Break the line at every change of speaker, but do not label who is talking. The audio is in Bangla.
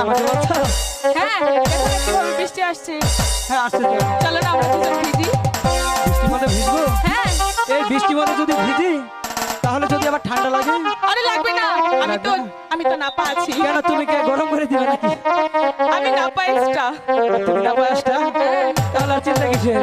আমাকে বাঁচাও।
হ্যাঁ দেখো না কিভাবে বৃষ্টি আসছে।
হ্যাঁ আসছে তো।
চলো না আমরা দুজন ভিজি।
বৃষ্টির মধ্যে ভিজবো?
হ্যাঁ
এই বৃষ্টির মধ্যে যদি ভিজি তাহলে যদি আবার ঠান্ডা লাগে?
আরে লাগবে না, আমি তো নাপা আছি।
কেন তুমি কে গরম করে দিবে নাকি?
আমি নাপা এক্সট্রা।
তুমি না পাঁচটা? তাহলে আর চিন্তা কিসের?